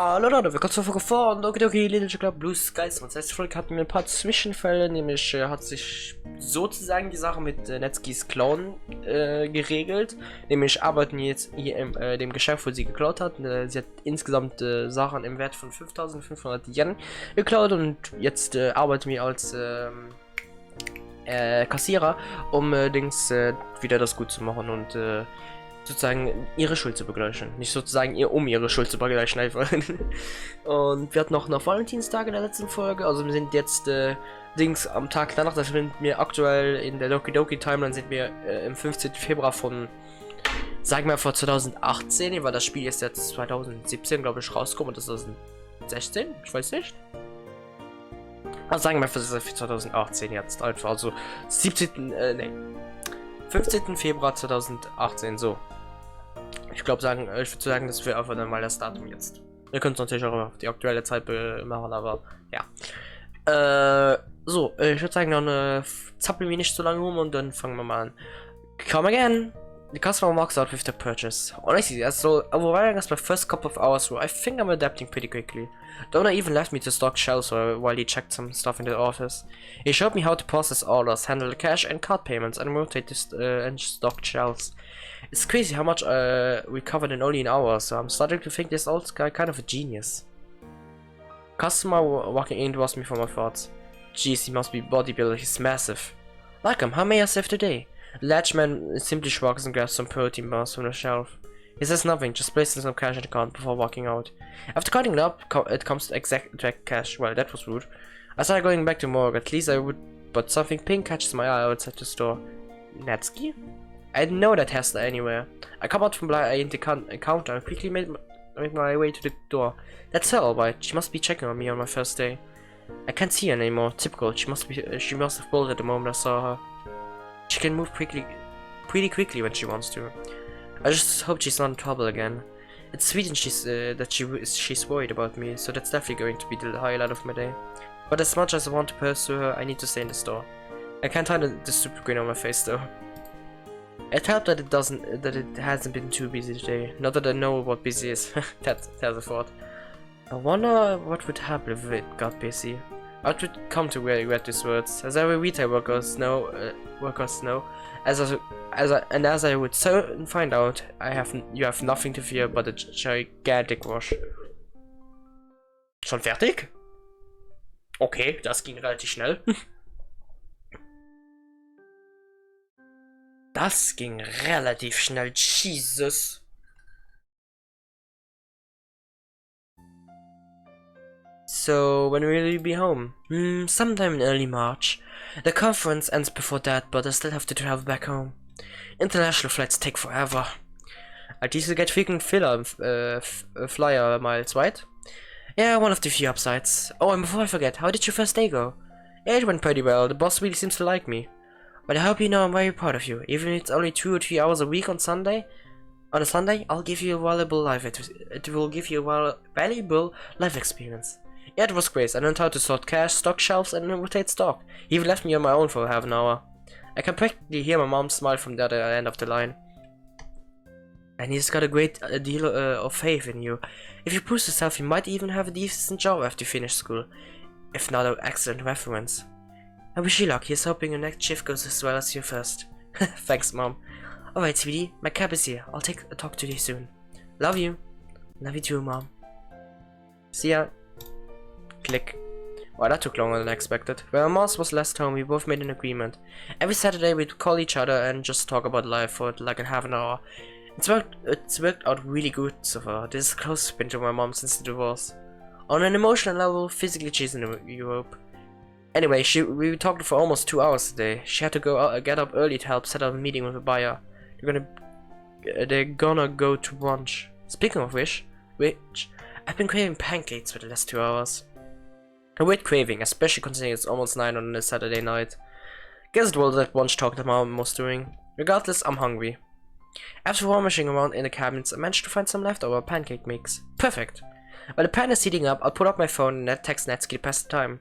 Hallo Leute, willkommen zur Folge von Doki Doki, Little Club Blue Skies. Und letzte Folge hatten wir ein paar Zwischenfälle, nämlich hat sich sozusagen die Sache mit Netskis Clown geregelt. Nämlich arbeiten jetzt hier in dem Geschäft, wo sie geklaut hat. Sie hat insgesamt Sachen im Wert von 5500 Yen geklaut und jetzt arbeiten wir als Kassierer, um wieder das gut zu machen und sozusagen ihre Schuld zu begleichen. Nicht sozusagen ihre Schuld zu begleichen einfach. Und wir hatten noch Valentinstag in der letzten Folge. Also wir sind jetzt am Tag danach, das sind wir aktuell in der Doki Doki Timeline, sind wir im 15. Februar von, sagen wir vor 2018, weil das Spiel ist jetzt 2017, glaube ich, rausgekommen und das ist 2016, ich weiß nicht. Also sagen wir für 2018 jetzt einfach, also 15. Februar 2018, so. Ich würde sagen, das wäre einfach dann mal das Datum jetzt. Ihr könnt es natürlich auch auf die aktuelle Zeit machen, aber ja. Ich würde sagen, dann zappeln wir nicht so lange rum und dann fangen wir mal an. Come again! The customer walks out with the purchase. Honestly, so overwhelming as my first couple of hours were, I think I'm adapting pretty quickly. The owner even left me to stock shelves while he checked some stuff in the office. He showed me how to process orders, handle the cash and card payments, and rotate and stock shelves. It's crazy how much we covered in only an hour, so I'm starting to think this old guy kind of a genius. Customer walking in to ask me for my thoughts. Jeez, he must be bodybuilder, he's massive. Welcome, how may I save today? The latch man simply shrugs and grabs some protein bars from the shelf. He says nothing, just places some cash in the account before walking out. After counting it up, it comes to exact cash. Well, that was rude. I started going back to morgue, at least I would, but something pink catches my eye outside the store. Natsuki? I didn't know that Hester anywhere. I come out from behind the counter and quickly make my way to the door. That's her, alright. She must be checking on me on my first day. I can't see her anymore. Typical. She must have bolted the moment I saw her. She can move pretty quickly when she wants to. I just hope she's not in trouble again. It's sweet and she's worried about me, so that's definitely going to be the highlight of my day. But as much as I want to pursue her, I need to stay in the store. I can't hide the stupid grin on my face though. It helped that it hasn't been too busy today. Not that I know what busy is. That's a thought. I wonder what would happen if it got busy. I would come to regret these words, as every retail workers know, as I would soon find out, you have nothing to fear but a gigantic wash. Schon fertig? Okay, das ging relativ schnell. Das ging relativ schnell, Jesus. So, when will you be home? Sometime in early March. The conference ends before that, but I still have to travel back home. International flights take forever. I used to get frequent flyer miles, right? Yeah, one of the few upsides. Oh, and before I forget, how did your first day go? Yeah, it went pretty well. The boss really seems to like me. But I hope you know I'm very proud of you. Even if it's only 2 or 3 hours a week on Sunday. On a Sunday, I'll give you a valuable life. It will give you a valuable life experience. Yeah, it was great. I learned how to sort cash, stock shelves, and rotate stock. He even left me on my own for half an hour. I can practically hear my mom smile from the other end of the line. And he's got a great deal of faith in you. If you push yourself, you might even have a decent job after you finish school. If not an excellent reference. I wish you luck. He's hoping your next shift goes as well as your first. Thanks, Mom. Alright, sweetie. My cab is here. I'll talk to you soon. Love you. Love you too, Mom. See ya. Click. Well, that took longer than expected. When my mom was last home, we both made an agreement. Every Saturday we'd call each other and just talk about life for like half an hour. It's worked out really good so far. This is the closest I've been to my mom since the divorce. On an emotional level, physically she's in Europe. Anyway, we talked for almost 2 hours today. She had to get up early to help set up a meeting with a buyer. They're gonna go to brunch. Speaking of which, I've been craving pancakes for the last 2 hours. A weird craving, especially considering it's almost 9 on a Saturday night. Guess it was that brunch talk that Mom was doing. Regardless, I'm hungry. After rummaging around in the cabinets, I managed to find some leftover pancake mix. Perfect. While the pan is heating up, I'll put up my phone and text Natsuki to pass the time.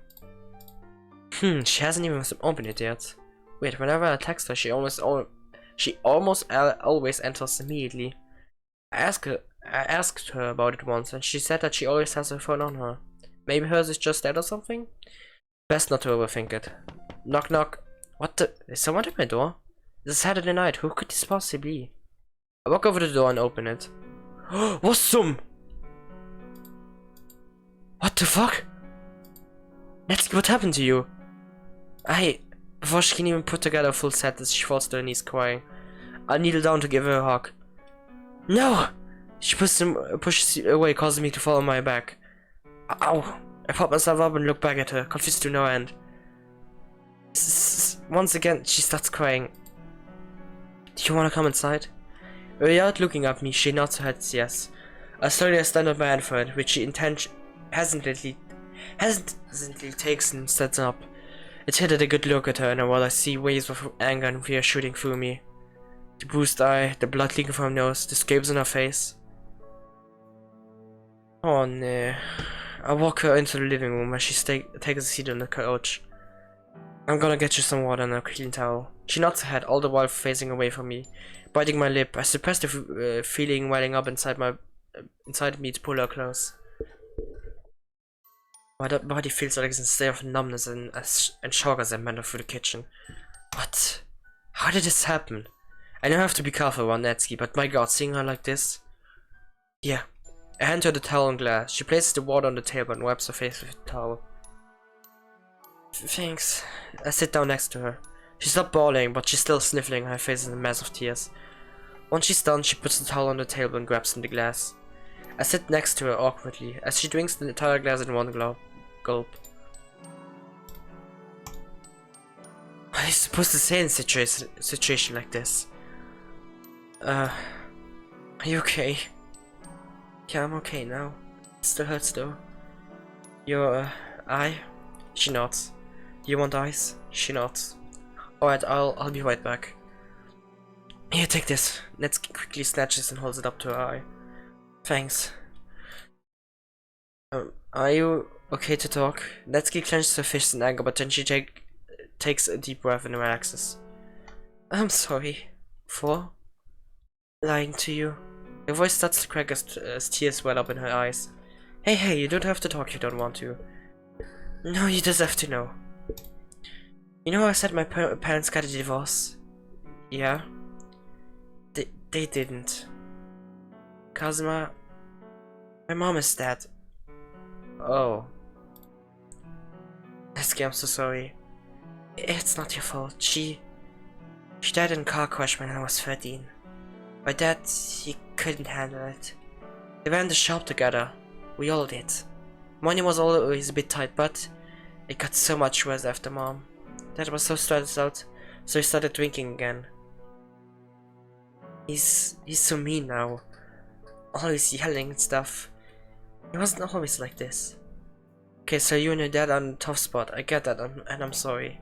She hasn't even opened it yet. Wait, whenever I text her, she almost always enters immediately. I I asked her about it once, and she said that she always has her phone on her. Maybe hers is just dead or something? Best not to overthink it. Knock knock. What the? Is someone at my door? It's Saturday night. Who could this possibly be? I walk over to the door and open it. What's some? What the fuck? Let's what happened to you? Before she can even put together a full sentence, she falls to her knees crying. I kneel down to give her a hug. No! She pushes away, causing me to fall on my back. Ow! I pop myself up and look back at her, confused to no end. Once again, she starts crying. Do you want to come inside? Without looking at me, she nods her head yes. Slowly I stand on my hand for it, which she hesitantly takes and stands up. It hit at a good look at her, and while I see waves of anger and fear shooting through me. The bruised eye, the blood leaking from her nose, the scrapes on her face. Oh no. I walk her into the living room where she takes a seat on the couch. I'm gonna get you some water and a clean towel. She nods her head, all the while facing away from me. Biting my lip, I suppress the feeling welling up inside me to pull her close. My body feels like it's in a state of numbness and shock as I meander through the kitchen. What? How did this happen? I know I have to be careful around Natsuki, but my god, seeing her like this... Yeah. I hand her the towel and glass. She places the water on the table and wipes her face with the towel. Thanks. I sit down next to her. She's not bawling, but she's still sniffling, her face is a mess of tears. Once she's done, she puts the towel on the table and grabs in the glass. I sit next to her awkwardly, as she drinks the entire glass in one gulp. What are you supposed to say in a situation like this? Are you okay? Yeah, I'm okay now. It still hurts though. Your eye? She nods. You want ice? She nods. Alright, I'll be right back. Here, take this. Natsuki quickly snatches and holds it up to her eye. Thanks. Are you okay to talk? Natsuki clenches her fists in anger, but then she takes a deep breath and relaxes. I'm sorry. For? Lying to you. Her voice starts to crack as tears well up in her eyes. Hey, you don't have to talk if you don't want to. No, you deserve to know. You know how I said my parents got a divorce? Yeah? They didn't. Kazuma... My mom is dead. Oh. Natsuki, I'm so sorry. It's not your fault. She died in a car crash when I was 13. My dad, he couldn't handle it. They ran the shop together. We all did. Money was always a bit tight, but it got so much worse after Mom. Dad was so stressed out, so he started drinking again. He's so mean now. Always yelling and stuff. He wasn't always like this. Okay, so you and your dad are in a tough spot. I get that, and I'm sorry.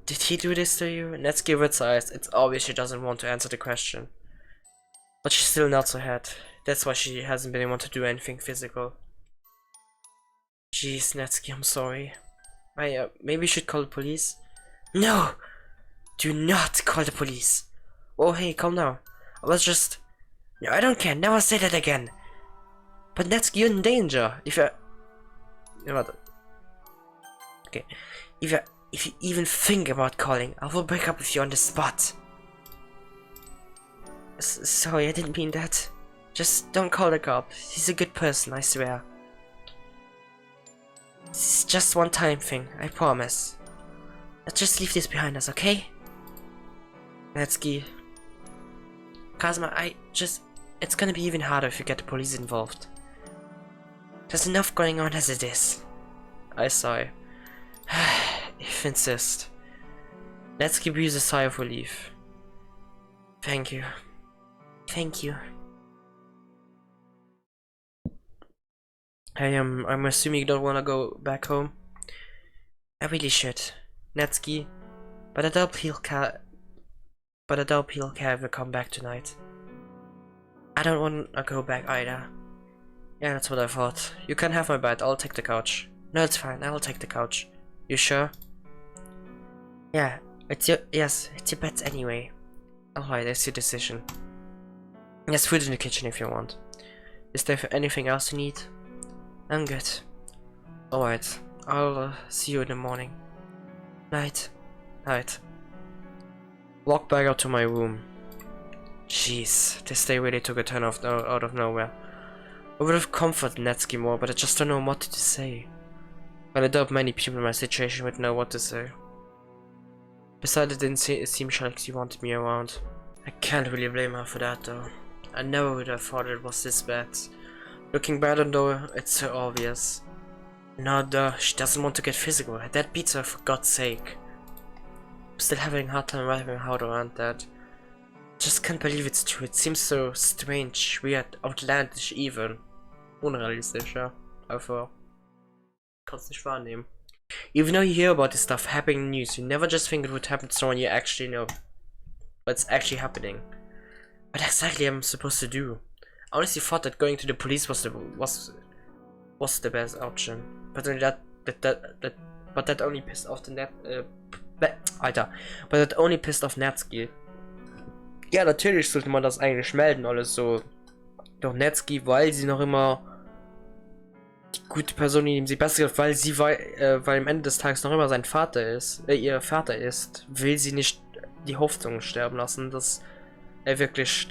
Did he do this to you? Natsuki reads her eyes. It's obvious she doesn't want to answer the question. But she still nods her head. That's why she hasn't been able to do anything physical. Jeez, Natsuki, I'm sorry. Maybe you should call the police? No! Do not call the police! Oh, hey, calm down. I was just... No, I don't care. Never say that again. But Natsuki, you're in danger. If you... Okay. If you even think about calling, I will break up with you on the spot. Sorry, I didn't mean that. Just don't call the cop. He's a good person, I swear. It's just one time thing, I promise. Let's just leave this behind us, okay? Natsuki. Kazuma, it's gonna be even harder if you get the police involved. There's enough going on as it is. I sigh. If you insist. Natsuki breathes a sigh of relief. Thank you. Thank you. I'm assuming you don't want to go back home. I really should, Natsuki, but I doubt he'll care if I come back tonight. I don't want to go back either. Yeah, that's what I thought. You can have my bed. I'll take the couch. No, it's fine. I'll take the couch. You sure? Yeah, it's your bed anyway. Alright, that's your decision. There's food in the kitchen if you want. Is there anything else you need? I'm good. Alright, I'll see you in the morning. Night. Night. Walk back out to my room. Jeez, this day really took a turn out of nowhere. I would have comforted Natsuki more, but I just don't know what to say. But I doubt many people in my situation would know what to say. Besides, it didn't seem like she wanted me around. I can't really blame her for that though. I never would have thought it was this bad. Looking back on though, it's so obvious. No duh, she doesn't want to get physical. Her dad beats her for God's sake. I'm still having a hard time wrapping my head around that. Just can't believe it's true. It seems so strange, weird, outlandish even. Unrealistisch, ja. Einfach. Kannst nicht wahrnehmen. Even though you hear about this stuff happening in the news, you never just think it would happen to someone you actually know. But it's actually happening. What exactly am I supposed to do? I honestly thought that going to the police was the best option. But only that only pissed off the but that only pissed off Natsuki. Ja, natürlich sollte man das eigentlich melden, alles so. Doch Natsuki, weil sie noch immer die gute Person, die ihm sie besser gefällt, weil sie weil am Ende des Tages noch immer sein Vater ist, ihr Vater ist, will sie nicht die Hoffnung sterben lassen, dass er wirklich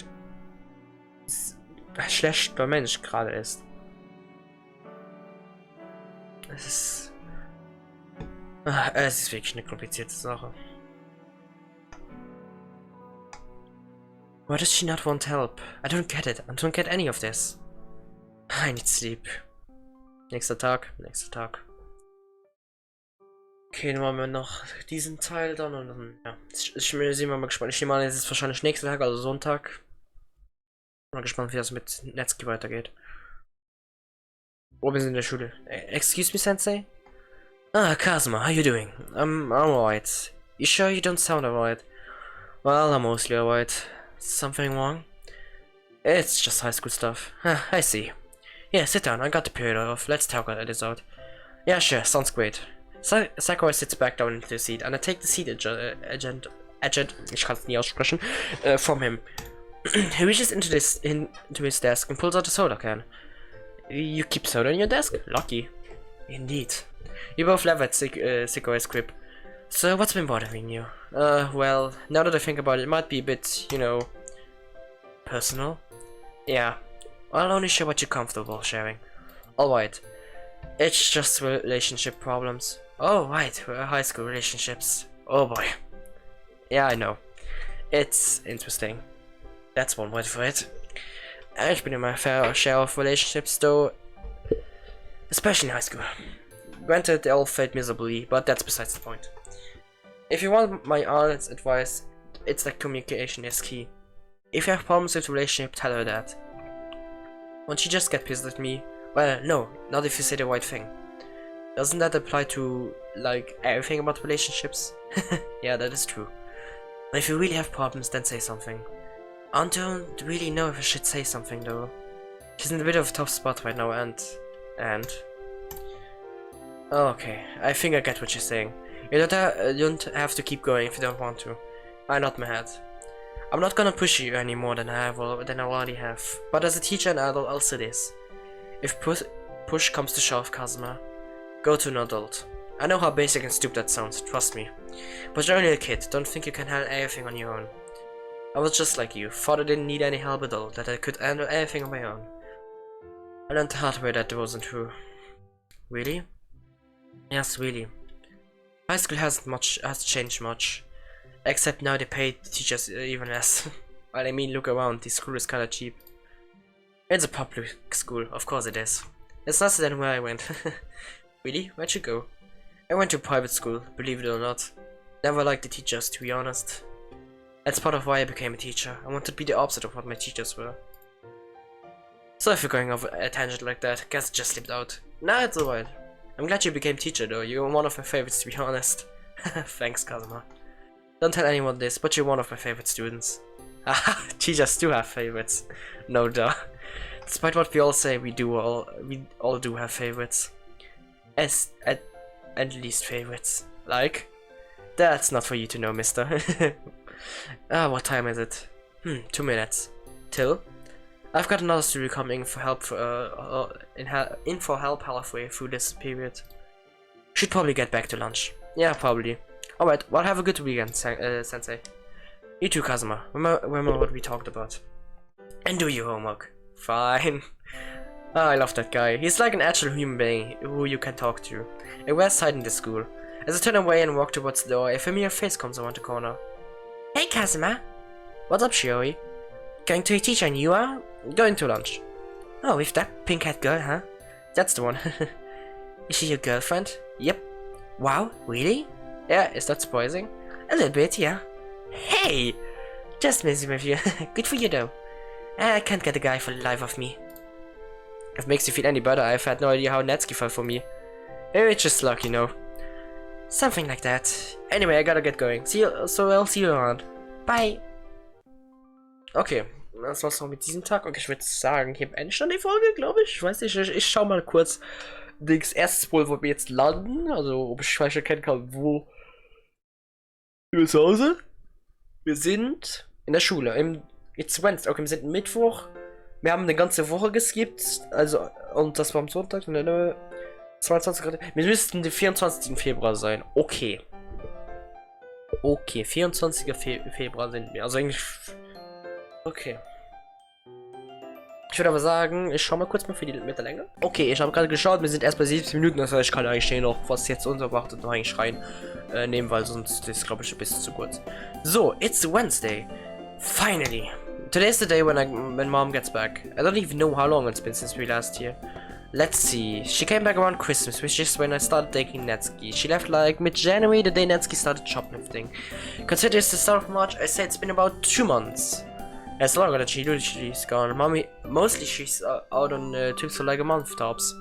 ein schlechter Mensch gerade ist. Es ist wirklich eine komplizierte Sache. Why does she not want help? I don't get it. I don't get any of this. I need sleep. Nächster Tag. Okay, dann machen wir noch diesen Teil dann und dann, ja. Ich bin mal gespannt. Ich nehme an, es ist wahrscheinlich nächster Tag, also Sonntag. Ich bin mal gespannt, wie das mit Natsuki weitergeht. Oh, wir sind in der Schule. Excuse me, Sensei? Ah, Kazuma, how you doing? I'm alright. You sure you don't sound alright? Well, I'm mostly alright. Something wrong? It's just high school stuff. I see. Yeah, sit down. I got the period off. Let's talk this out. Yeah, sure. Sounds great. Sakura sits back down into the seat, and I take the seat agent. Ich kann es nie aussprechen. From him. He reaches into his desk and pulls out a soda can. You keep soda in your desk? Lucky. Indeed. You both laugh at Sakura's quip. So, what's been bothering you? Well, now that I think about it, it might be a bit, you know, personal. Yeah, I'll only share what you're comfortable sharing. Alright, it's just relationship problems. Oh, right, high school relationships. Oh boy. Yeah, I know. It's interesting. That's one word for it. I've been in my fair share of relationships, though, especially in high school. Granted, they all failed miserably, but that's besides the point. If you want my honest advice, it's that communication is key. If you have problems with the relationship, tell her that. Won't you just get pissed at me? Well, no, not if you say the right thing. Doesn't that apply to, like, everything about relationships? Yeah, that is true. But if you really have problems, then say something. I don't really know if I should say something, though. She's in a bit of a tough spot right now, and... Okay, I think I get what you're saying. You don't have to keep going if you don't want to. I nod my head. I'm not gonna push you any more than I already have. But as a teacher and adult, I'll say this. If push comes to shove, Kazuma, go to an adult. I know how basic and stupid that sounds, trust me. But you're only a kid, don't think you can handle everything on your own. I was just like you, thought I didn't need any help at all, that I could handle everything on my own. I learned the hard way that wasn't true. Really? Yes, really. High school has changed much. Except now they pay the teachers even less. Well, I mean, look around, this school is kinda cheap. It's a public school, of course it is. It's nicer than where I went. Really? Where'd you go? I went to private school, believe it or not. Never liked the teachers, to be honest. That's part of why I became a teacher. I wanted to be the opposite of what my teachers were. So if you're going off a tangent like that, guess it just slipped out. Nah, it's alright. I'm glad you became teacher though, you're one of my favorites to be honest. Thanks, Kazuma. Don't tell anyone this, but you're one of my favorite students. Haha, teachers do have favorites. No duh. Despite what we all say, we all do have favorites. At least favorites. Like? That's not for you to know, mister. What time is it? 2 minutes. Till? I've got another student coming for help in for help halfway through this period. Should probably get back to lunch. Yeah, probably. Alright, well, have a good weekend, Sensei. You too, Kazuma. Remember what we talked about. And do your homework. Fine. Oh, I love that guy. He's like an actual human being who you can talk to. I wear side in the school. As I turn away and walk towards the door, a familiar face comes around the corner. Hey, Kazuma. What's up, Shiori? Going to a teacher and you are? Going to lunch. Oh, with that pink-haired girl, huh? That's the one. Is she your girlfriend? Yep. Wow, really? Yeah, is that surprising? A little bit, yeah. Hey! Just messing with you. Good for you, though. I can't get a guy for the life of me. If it makes you feel any better, I've had no idea how Natsuki felt for me. Maybe it's just luck, you know. Something like that. Anyway, I gotta get going. So I'll see you around. Bye! Okay, das war's noch mit diesem Tag. Und ich würde sagen, hier beende ich schon die Folge, glaube ich. Ich weiß nicht, ich schau mal kurz. Das erste Mal, wo wir jetzt landen. Also, ob ich falsch erkennen kann, wo. Wir zu Hause. Wir sind in der Schule. Jetzt Wednesday. Okay, wir sind Mittwoch. Wir haben eine ganze Woche geskippt. Also, und das war am Sonntag. 22 Grad. Wir müssten der 24. Februar sein. Okay. Okay, 24. Februar sind wir. Also eigentlich. Okay. Ich würde aber sagen, ich schau mal kurz mit der Länge. Okay, ich habe gerade geschaut, wir sind erst bei 17 Minuten, das heißt, ich kann eigentlich schnell noch, was jetzt unbeobachtet noch eigentlich rein nehmen, weil sonst ist, glaube ich, ein bisschen zu kurz. So, it's Wednesday. Finally. Today's the day when mom gets back. I don't even know how long it's been since we last here. Let's see. She came back around Christmas, which is when I started dating Natsuki. She left like mid-January, the day Natsuki started shoplifting. Consider it's the start of March, I say it's been about 2 months. It's longer that she's gone. Mostly she's out on trips for like a month tops.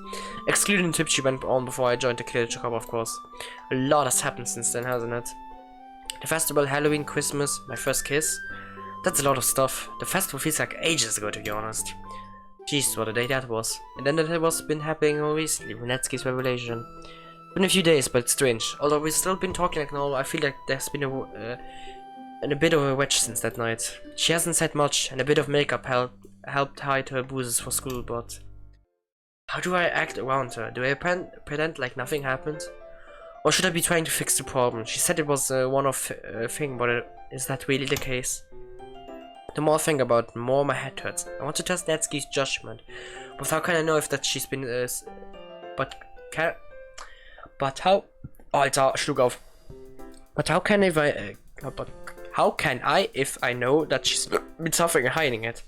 Excluding the trip she went on before I joined the Clear Club, of course. A lot has happened since then, hasn't it? The festival, Halloween, Christmas, my first kiss. That's a lot of stuff. The festival feels like ages ago, to be honest. Jeez, what a day that was. And then that was been happening more recently with Natsuki's revelation. Been a few days, but it's strange. Although we've still been talking like normal, I feel like there's been a bit of a wedge since that night. She hasn't said much, and a bit of makeup helped hide her bruises for school, but... How do I act around her? Do I pretend like nothing happened? Or should I be trying to fix the problem? She said it was a one-off thing, but is that really the case? The more I think about it, the more my head hurts. I want to trust Natsuki's judgment, but how can I know if that she's been... But how... Oh, Alter, schluck auf. But how can I if I know that she's been suffering and hiding it?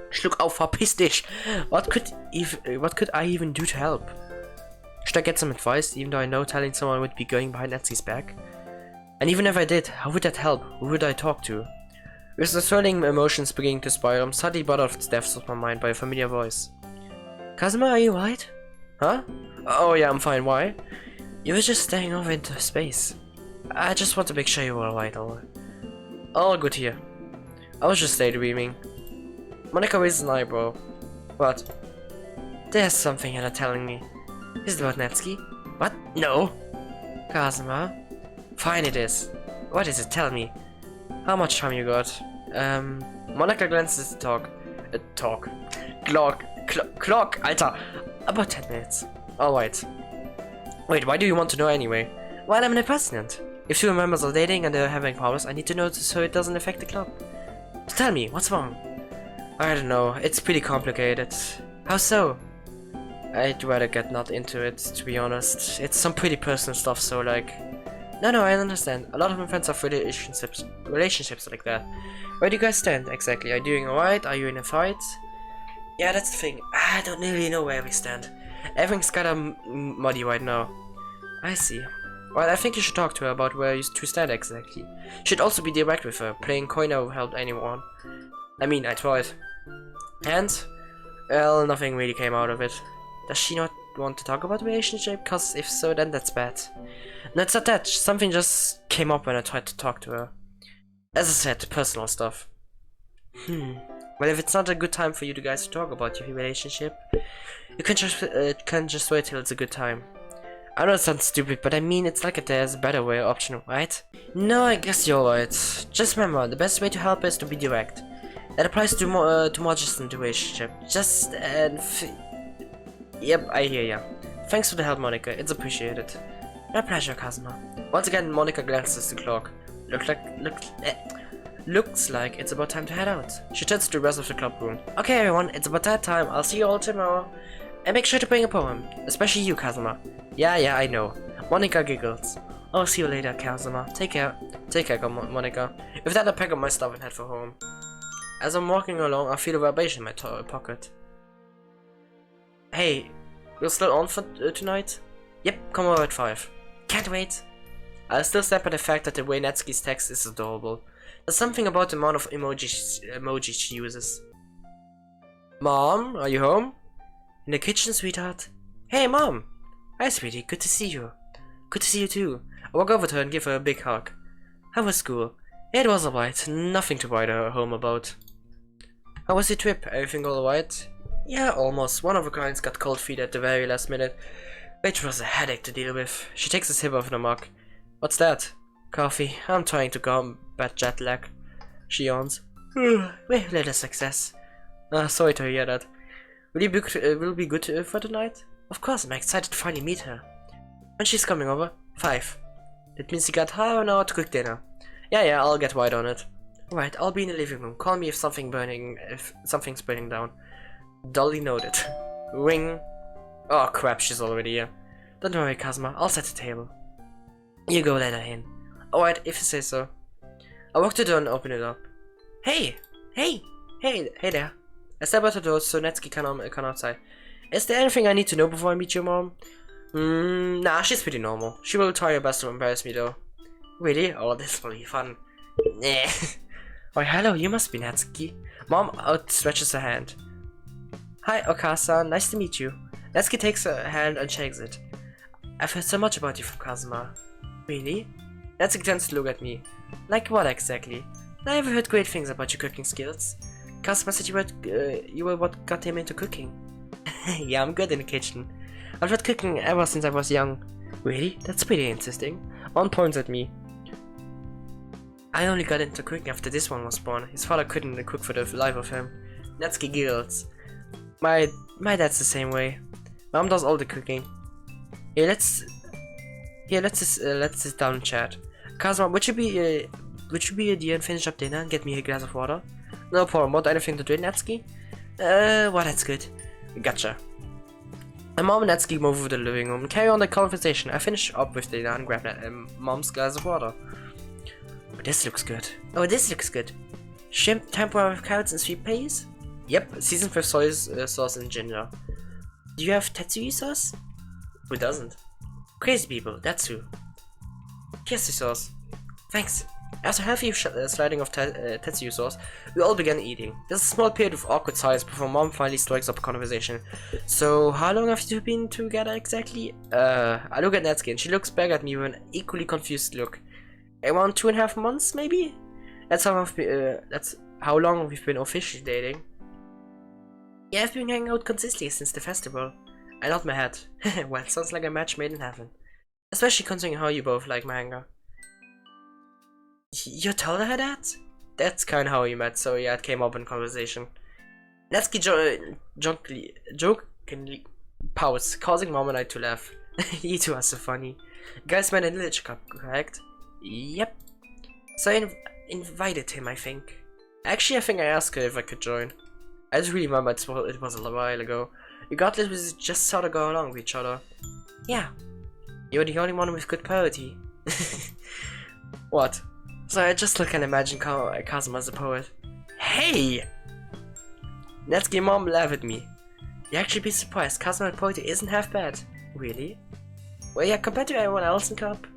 Schluck auf, verpiss dich! What could I even do to help? Should I get some advice, even though I know telling someone would be going behind Natsuki's back? And even if I did, how would that help? Who would I talk to? With the swirling emotions beginning to spiral, I'm suddenly brought off the depths of my mind by a familiar voice. Kazuma, are you right? Huh? Oh yeah, I'm fine, why? You were just staring over into space. I just want to make sure you were alright, all good here. I was just daydreaming. Monica raised an eyebrow. What? There's something you're not telling me. Is it about Natsuki? What? No! Kazuma? Fine it is. What is it? Tell me. How much time you got? Monica glances at the clock, Alter! About 10 minutes. Alright. Wait, why do you want to know anyway? Well, I'm the president. If two members are dating and they're having problems, I need to know so it doesn't affect the club. So tell me, what's wrong? I don't know, it's pretty complicated. How so? I'd rather get not into it, to be honest. It's some pretty personal stuff, so like... No, I understand. A lot of my friends have relationships like that. Where do you guys stand, exactly? Are you doing alright? Are you in a fight? Yeah, that's the thing. I don't really know where we stand. Everything's kinda muddy right now. I see. Well, I think you should talk to her about where you two stand exactly. You should also be direct with her. Playing coy never helped anyone. I mean, I tried. And? Well, nothing really came out of it. Does she not want to talk about the relationship? Cause if so, then that's bad. No, it's not that. Something just came up when I tried to talk to her. As I said, personal stuff. Well, if it's not a good time for you guys to talk about your relationship, you can just wait till it's a good time. I know it sounds stupid, but I mean it's like there's a better way or option, right? No, I guess you're right. Just remember, the best way to help is to be direct. That applies to more just in the relationship. Just yep, I hear ya. Thanks for the help, Monica. It's appreciated. My pleasure, Kazuma. Once again, Monica glances at the clock. Looks like it's about time to head out. She turns to the rest of the club room. Okay, everyone, it's about that time. I'll see you all tomorrow. And make sure to bring a poem. Especially you, Kazuma. Yeah, I know. Monica giggles. I'll see you later, Kazuma. Take care. Take care, Monica. With that, I pack up my stuff and head for home. As I'm walking along, I feel a vibration in my pocket. Hey, you're still on for tonight? Yep, come over at 5. Can't wait. I'll still stand by the fact that the way Natsuki's text is adorable. There's something about the amount of emojis she uses. Mom, are you home? In the kitchen, sweetheart. Hey, Mom. Hi, sweetie. Good to see you. Good to see you too. I walk over to her and give her a big hug. How was school? It was alright. Nothing to write home about. How was your trip? Everything alright? Yeah, almost. One of the clients got cold feet at the very last minute, which was a headache to deal with. She takes a sip of the mug. What's that? Coffee. I'm trying to combat jet lag. She yawns. Well, little success. Sorry to hear that. Will it be good for tonight? Of course, I'm excited to finally meet her. When she's coming over? 5. That means you got half an hour to cook dinner. Yeah, I'll get right on it. Alright, I'll be in the living room. Call me if something's burning down. Dully noted. Ring. Oh crap, she's already here. Don't worry, Kazuma, I'll set the table. You go let her in. Alright, if you say so. I walk to the door and open it up. Hey there. I step out the door so Natsuki can outside. Is there anything I need to know before I meet your mom? Nah, she's pretty normal. She will try her best to embarrass me though. Really? Oh, this will be fun. Nah. Oh, hello, you must be Natsuki. Mom outstretches her hand. Hi, Okasa, nice to meet you. Natsuki takes her hand and shakes it. I've heard so much about you from Kazuma. Really? Natsuki turns to look at me. Like what exactly? I've heard great things about your cooking skills. Kazuma said you were what got him into cooking. Yeah, I'm good in the kitchen. I've tried cooking ever since I was young. Really? That's pretty interesting. Mom points at me. I only got into cooking after this one was born. His father couldn't cook for the life of him. Natsuki giggles. My dad's the same way. Mom does all the cooking. Let's sit down and chat. Kazuma, would you be a dear and finish up dinner and get me a glass of water? No problem. Want anything to drink, Natsuki? Well, that's good. Gotcha. My mom and Natsuki move over to the living room and carry on the conversation. I finish up with dinner and grab mom's glass of water. Oh, this looks good. Shrimp tempura with carrots and sweet peas? Yep, seasoned with soy sauce and ginger. Do you have tatsui sauce? Who doesn't? Crazy people, that's who. Here's the sauce. Thanks. After a healthy sliding of tatsui sauce, we all began eating. There's a small period of awkward silence before Mom finally strikes up a conversation. So, how long have you been together exactly? I look at Natsuki and she looks back at me with an equally confused look. Around 2.5 months, maybe? That's how long we've been officially dating. Yeah, I've been hanging out consistently since the festival. I nod my head. Well, sounds like a match made in heaven. Especially considering how you both like manga. You told her that? That's kinda how we met, so yeah, it came up in conversation. Natsuki jokingly pouts, causing Mom and I to laugh. You two are so funny. You guys met in Literature Cup, correct? Yep. So I invited him, I think. Actually, I think I asked her if I could join. I just really remember it was a while ago. Regardless, we just sort of go along with each other. Yeah. You're the only one with good poetry. What? So I just can imagine Kazuma as a poet. Hey! Natsuki and Mom laugh at me. You actually be surprised, Kazuma's poetry isn't half bad. Really? Well, yeah, compared to everyone else in club.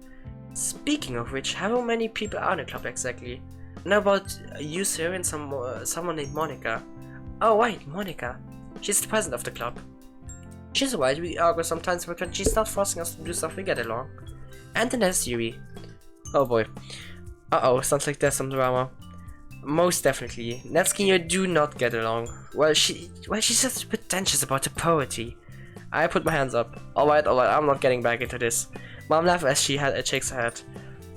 Speaking of which, how many people are in the club exactly? I know about you, sir, and someone named Monica. Oh right, Monica. She's the president of the club. She's alright, we argue sometimes, but when she's not forcing us to do stuff, we get along. And then there's Yui. Oh boy. Uh-oh, sounds like there's some drama. Most definitely. Natsuki and you do not get along. Well, she's just pretentious about the poetry. I put my hands up. Alright, I'm not getting back into this. Mom laughs as she shakes her head.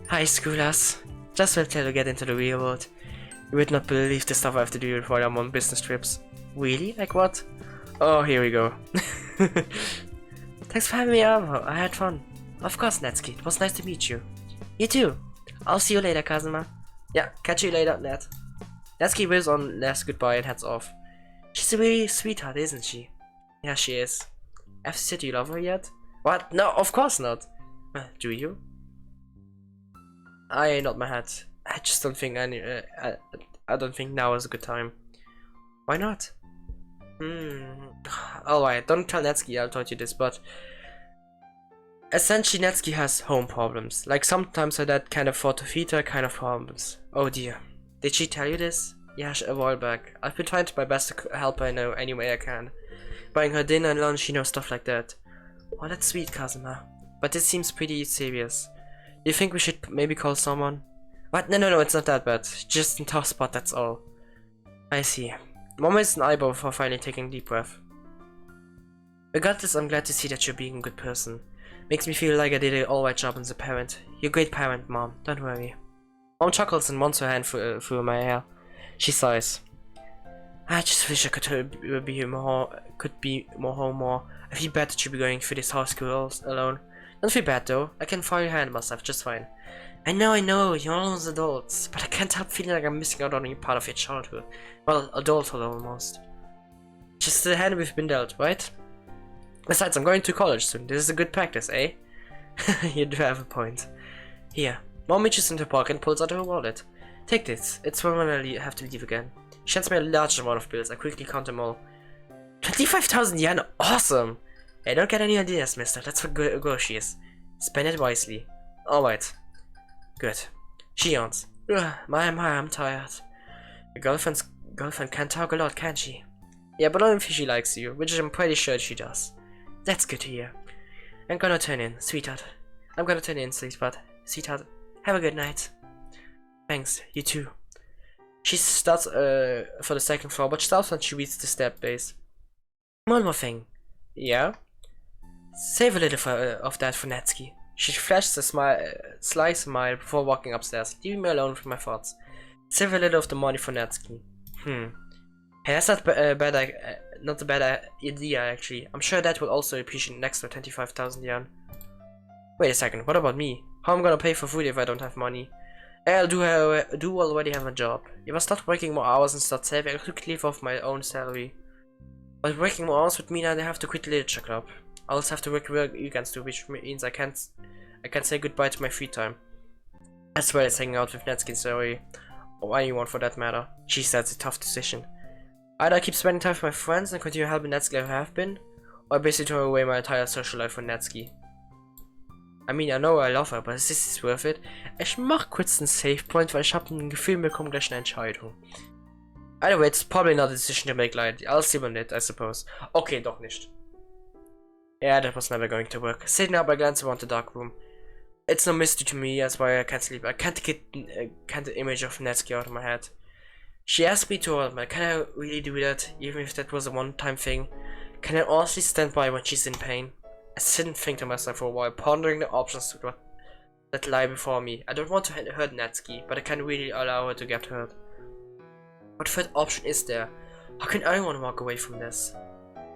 High schoolers. Just wait till we get into the real world. You would not believe the stuff I have to do while I'm on business trips. Really? Like what? Oh, here we go. Thanks for having me over. I had fun. Of course, Natsuki. It was nice to meet you. You too. I'll see you later, Kazuma. Yeah, catch you later, Nat. Natsuki waves on Ness goodbye and heads off. She's a really sweetheart, isn't she? Yeah, she is. Have you said you love her yet? What? No, of course not. Do you? I nod my head. I just don't think I don't think now is a good time. Why not? Alright, don't tell Natsuki I told you this, but essentially Natsuki has home problems. Like sometimes her dad can't afford to feed her kind of problems. Oh dear. Did she tell you this? Yeah, a while back. I've been trying my best to help her in any way I can. Buying her dinner and lunch, stuff like that. Oh, that's sweet, Kazuma. But this seems pretty serious. You think we should maybe call someone? What? No, it's not that bad. Just in tough spot, that's all. I see. Mom is an eyebrow for finally taking a deep breath. Regardless, I'm glad to see that you're being a good person. Makes me feel like I did an alright job as a parent. You're a great parent, Mom. Don't worry. Mom chuckles and runs her hand through my hair. She sighs. I just wish I could be more home more. I feel bad that you'll be going through this high school alone. Don't feel bad though. I can finally handle myself just fine. I know, you're almost adults, but I can't help feeling like I'm missing out on a part of your childhood. Well, adulthood almost. Just the hand we've been dealt, right? Besides, I'm going to college soon. This is a good practice, eh? You do have a point. Here. Mom reaches into her pocket and pulls out her wallet. Take this. It's for when I have to leave again. She hands me a large amount of bills. I quickly count them all. 25,000 yen! Awesome! Hey, don't get any ideas, mister. That's what girl she is. Spend it wisely. Alright. Good. She yawns. I'm tired. Your girlfriend can talk a lot, can't she? Yeah, but I don't think she likes you, which I'm pretty sure she does. That's good to hear. I'm gonna turn in, sweetheart. Sweetheart. Have a good night. Thanks, you too. She starts for the second floor, but stops when she reaches the step base. One more thing. Yeah? Save a little of that for Natsuki. She flashes a sly smile before walking upstairs, leaving me alone with my thoughts. Save a little of the money for Natsuki. Hey, that's not a bad idea actually. I'm sure Dad will also appreciate an extra 25,000 yen. Wait a second, what about me? How am I gonna pay for food if I don't have money? I do already have a job. If I start working more hours and start saving, I could live off my own salary. But working more hours would mean I have to quit the literature club. I also have to work weekends too, which means I can't say goodbye to my free time. As well as hanging out with Natsuki and Zoe, or anyone for that matter. She said it's a tough decision. Either I keep spending time with my friends and continue helping Natsuki like I have been, or basically throw away my entire social life for Natsuki. I mean, I know I love her, but is this worth it? Ich mach kurz einen Save Point, weil ich habe ein Gefühl, mir kommt gleich eine Entscheidung. Either way, it's probably not a decision to make lightly. I'll see on it, I suppose. Okay, doch nicht. Yeah, that was never going to work. Sitting up, I glance around the dark room. It's no mystery to me, that's why I can't sleep. I can't get the image of Natsuki out of my head. She asked me to hold her. Can I really do that, even if that was a one-time thing? Can I honestly stand by when she's in pain? I sit and think to myself for a while, pondering the options that lie before me. I don't want to hurt Natsuki, but I can't really allow her to get hurt. What third option is there? How can anyone walk away from this?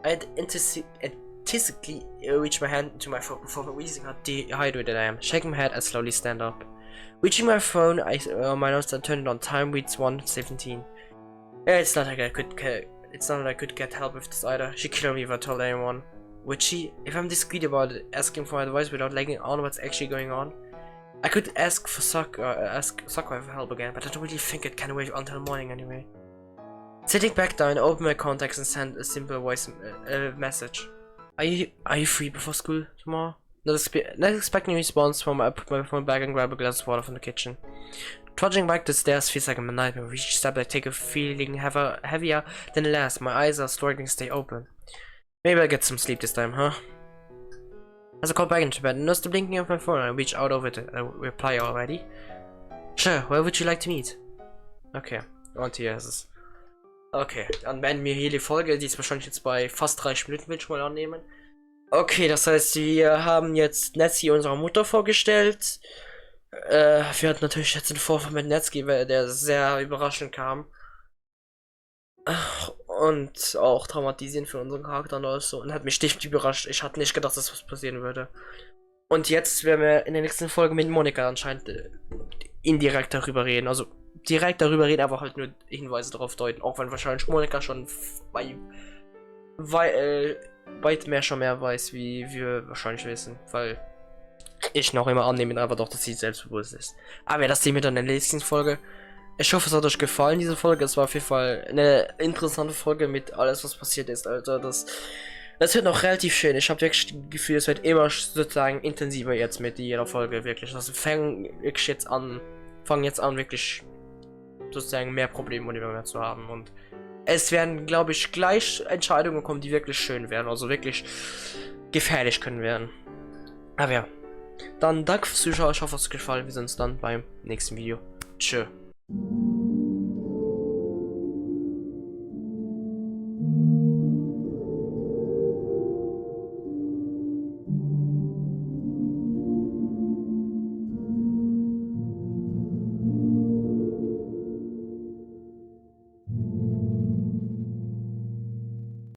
I intrinsically reach my hand to my phone before realizing how dehydrated I am. Shaking my head, I slowly stand up. Reaching my phone, I my notes and turn it on. Time reads 1:17. Yeah, it's not like I could get help with this either. She'd kill me if I told anyone. Would she? If I'm discreet about it, asking for advice without letting on what's actually going on? I could ask Sakura for help again, but I don't really think it can wait until morning anyway. Sitting back down, I open my contacts and send a simple voice message. Are you free before school tomorrow? Not expecting a response from I put my phone back and grab a glass of water from the kitchen. Trudging back the stairs feels like a nightmare. Each step I take a feeling heavier than the last. My eyes are struggling to stay open. Maybe I'll get some sleep this time, huh? As I crawl back into bed, I notice the blinking of my phone and I reach out over it. I reply already. Sure, where would you like to meet? Okay, und hier ist es. Okay, dann beenden wir hier die Folge, die ist wahrscheinlich jetzt bei fast 30 Minuten, will ich mal annehmen. Okay, das heißt, wir haben jetzt Netzi unserer Mutter vorgestellt. Wir hatten natürlich jetzt den Vorfall mit Netzgeber, der sehr überraschend kam. Und auch traumatisierend für unseren Charakter und alles so. Und hat mich definitiv überrascht. Ich hatte nicht gedacht, dass was passieren würde. Und jetzt werden wir in der nächsten Folge mit Monika anscheinend indirekt darüber reden. Also direkt darüber reden, aber halt nur Hinweise darauf deuten. Auch wenn wahrscheinlich Monika schon weit mehr schon mehr weiß, wie wir wahrscheinlich wissen. Weil ich noch immer annehme, einfach doch, dass sie selbstbewusst ist. Aber ja, das sehen wir dann in der nächsten Folge. Ich hoffe, es hat euch gefallen, diese Folge. Es war auf jeden Fall eine interessante Folge mit alles, was passiert ist. Also, das wird noch relativ schön. Ich habe wirklich das Gefühl, es wird immer sozusagen intensiver jetzt mit jeder Folge, wirklich. Also, fangen jetzt an, wirklich sozusagen mehr Probleme und immer mehr zu haben. Und es werden, glaube ich, gleich Entscheidungen kommen, die wirklich schön werden. Also, wirklich gefährlich können werden. Aber ja. Dann danke fürs Zuschauen. Ich hoffe, es hat euch gefallen. Wir sehen uns dann beim nächsten Video. Tschö.